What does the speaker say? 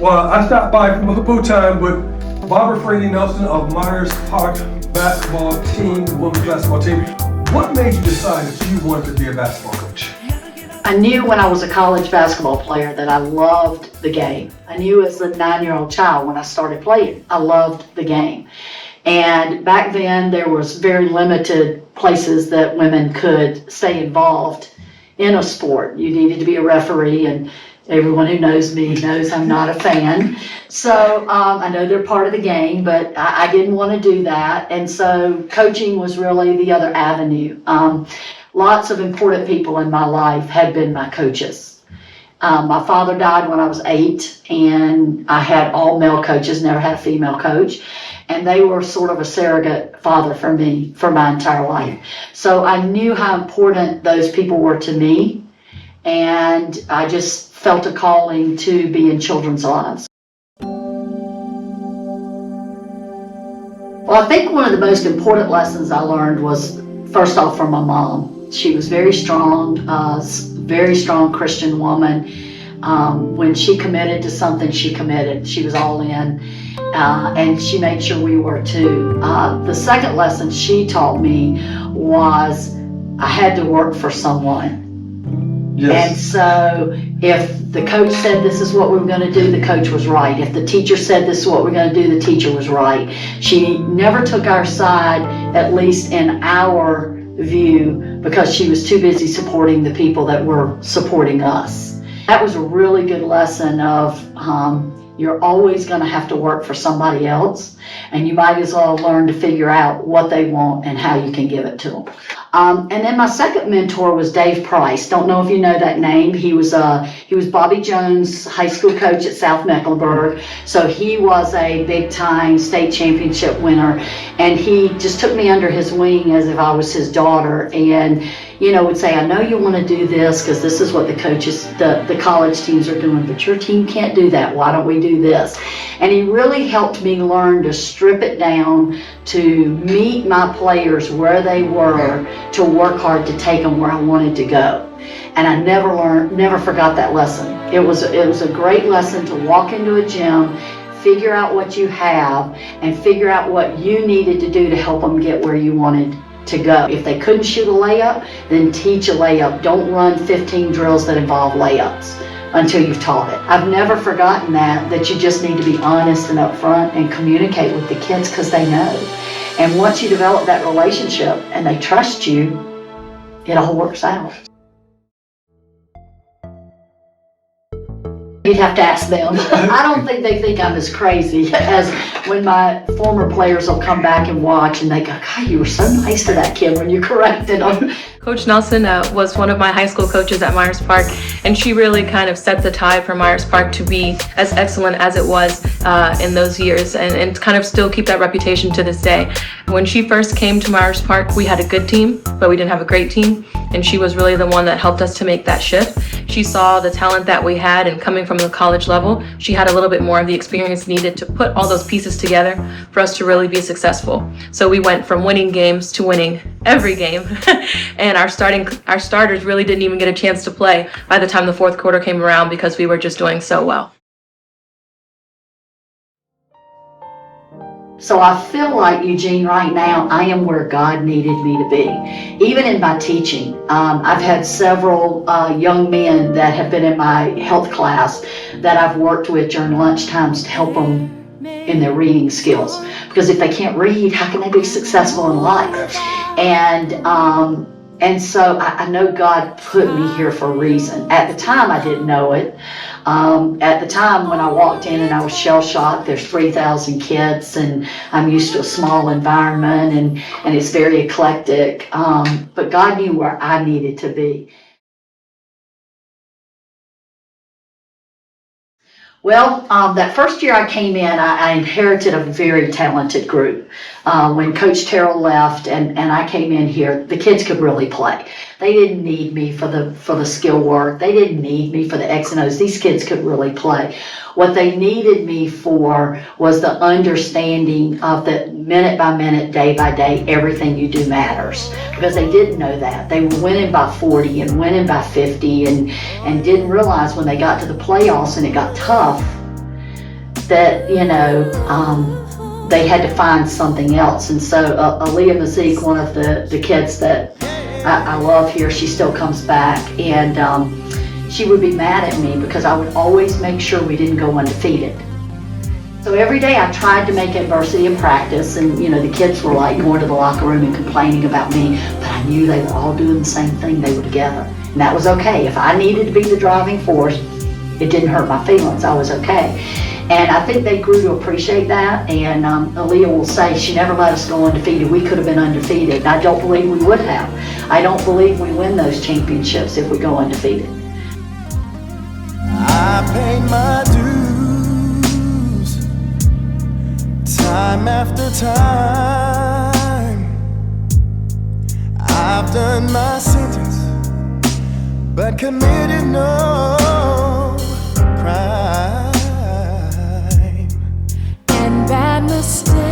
Well, I stopped by from football time with Barbara Freddie Nelson of Myers Park basketball team, women's basketball team. What made you decide that you wanted to be a basketball coach? I knew when I was a college basketball player that I loved the game. I knew as a 9-year-old child when I started playing, I loved the game. And back then there was very limited places that women could stay involved in a sport. You needed to be a referee, and everyone who knows me knows I'm not a fan. So I know they're part of the game, but I didn't want to do that. And so coaching was really the other avenue. Lots of important people in my life had been my coaches. My father died when I was 8, and I had all male coaches, never had a female coach. And they were sort of a surrogate father for me for my entire life. So I knew how important those people were to me, and I just felt a calling to be in children's lives. Well, I think one of the most important lessons I learned was, first off, from my mom. She was very strong Christian woman. When she committed to something, she committed. She was all in, and she made sure we were too. The second lesson she taught me was I had to work for someone. Yes. And so if the coach said this is what we were going to do, the coach was right. If the teacher said this is what we're going to do, the teacher was right. She never took our side, at least in our view, because she was too busy supporting the people that were supporting us. That was a really good lesson of you're always going to have to work for somebody else, and you might as well learn to figure out what they want and how you can give it to them. And then my second mentor was Dave Price. Don't know if you know that name. He was Bobby Jones' high school coach at South Mecklenburg. So he was a big-time state championship winner, and he just took me under his wing as if I was his daughter, and would say, I know you want to do this because this is what the coaches, the college teams are doing, but your team can't do that. Why don't we do this? And he really helped me learn to strip it down, to meet my players where they were, to work hard to take them where I wanted to go. And I never forgot that lesson. It was a great lesson to walk into a gym, figure out what you have, and figure out what you needed to do to help them get where you wanted to go. If they couldn't shoot a layup, then teach a layup. Don't run 15 drills that involve layups until you've taught it. I've never forgotten that you just need to be honest and upfront and communicate with the kids because they know. And once you develop that relationship and they trust you, it all works out. You'd have to ask them. I don't think they think I'm as crazy as when my former players will come back and watch and they go, God, you were so nice to that kid when you corrected them. Coach Nelson was one of my high school coaches at Myers Park, and she really kind of set the tide for Myers Park to be as excellent as it was in those years, and kind of still keep that reputation to this day. When she first came to Myers Park, we had a good team, but we didn't have a great team, and she was really the one that helped us to make that shift. She saw the talent that we had, and coming from the college level, she had a little bit more of the experience needed to put all those pieces together for us to really be successful. So we went from winning games to winning every game, and our starters really didn't even get a chance to play by the time the fourth quarter came around because we were just doing so well. So I feel like, Eugene, right now, I am where God needed me to be. Even in my teaching, I've had several young men that have been in my health class that I've worked with during lunch times to help them in their reading skills. Because if they can't read, how can they be successful in life? And so I know God put me here for a reason. At the time, I didn't know it. At the time when I walked in and I was shell-shocked, there's 3,000 kids and I'm used to a small environment and it's very eclectic. But God knew where I needed to be. Well, that first year I came in, I inherited a very talented group. When Coach Terrell left and I came in here, the kids could really play. They didn't need me for the skill work. They didn't need me for the X and O's. These kids could really play. What they needed me for was the understanding of the minute by minute, day by day, everything you do matters. Because they didn't know that. They were winning by 40 and winning by 50 and didn't realize when they got to the playoffs and it got tough that, they had to find something else. And so Aaliyah Mazik, one of the kids that I love here, she still comes back, and she would be mad at me because I would always make sure we didn't go undefeated. So every day I tried to make adversity a practice, and the kids were like going to the locker room and complaining about me, but I knew they were all doing the same thing. They were together, and that was okay. If I needed to be the driving force, it didn't hurt my feelings. I was okay. And I think they grew to appreciate that, and Aaliyah will say she never let us go undefeated. We could have been undefeated, and I don't believe we would have. I don't believe we win those championships if we go undefeated. I paid my dues time after time. I've done my sentence, but committed no crime. And bad mistakes